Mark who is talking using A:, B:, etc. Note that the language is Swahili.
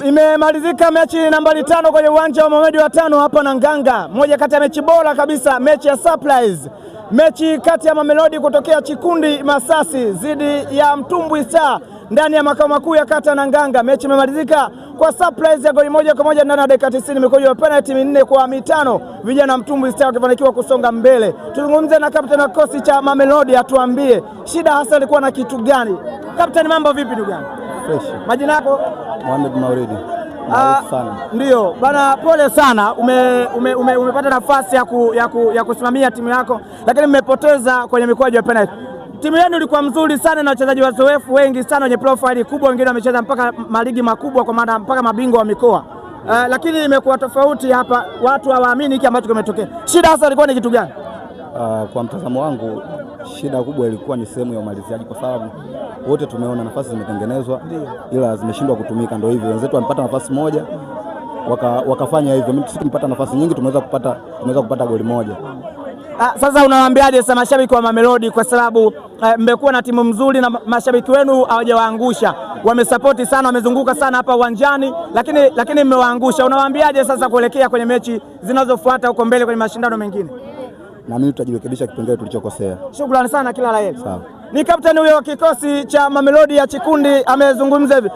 A: Imemalizika mechi nambari 5 kwenye uwanja wa Mohamed wa 5 hapa na Nganga. Moja kati ya mechi bora kabisa, mechi ya surprise. Mechi kati ya Mamelodi kutokea Chikundi Masasi dhidi ya Mtumbwi Star ndani ya makao makuu ya kata na Nganga. Mechi imemalizika kwa surprise ya goli 1-1 ndani ya dakika 90, mikojo ya penalty 4-5, vijana Mtumbwi Star wakifanikiwa kusonga mbele. Tuzungumze na kapteni wa kikosi cha Mamelodi atuambie shida hasa ilikuwa na kitu gani. Kapteni, mambo vipi ndugu yangu?
B: Fresh.
A: Majina yako?
B: Mohamed Mauridi.
A: Ndio bana, pole sana, umepata nafasi ya kusimamia timu yako, lakini mmepoteza kwenye mikwaju ya penalty. Timu yenu ilikuwa mzuri sana na wachezaji wazoefu wengi sana wenye profile kubwa, wengine wamecheza mpaka maligi makubwa, kwa maana mpaka mabingwa wa mikoa. Lakini imekuwa tofauti hapa, watu hawaamini hiki ambacho kimetokea. Shida hasa ilikuwa ni kitu gani?
B: Kwa mtazamo wangu shida kubwa ilikuwa ni sehemu ya umaliziaji, kwa sababu wote tumeona nafasi zimetengenezwa ila zimeshindwa kutumika. Ndio hivyo, wenzetu wamepata nafasi moja wakafanya hivyo. Mimi tumepata nafasi nyingi, tumeweza kupata goli moja.
A: Sasa unawaambiaje sasa mashabiki wa Mamelodi, kwa sababu mmekuwa na timu nzuri na mashabiki wenu hawajawaangusha, wamesapoti sana, wamezunguka sana hapa uwanjani, lakini mmewaangusha. Unawaambiaje sasa kuelekea kwenye mechi zinazofuata huko mbele kwenye mashindano mengine?
B: Na mimi tutajirekebisha kipengele tulichokosea.
A: Shukrani sana, kila la heri.
B: Sawa.
A: Ni kapteni huyo wa kikosi cha Mamelodi ya Chikundi amezungumza hivi.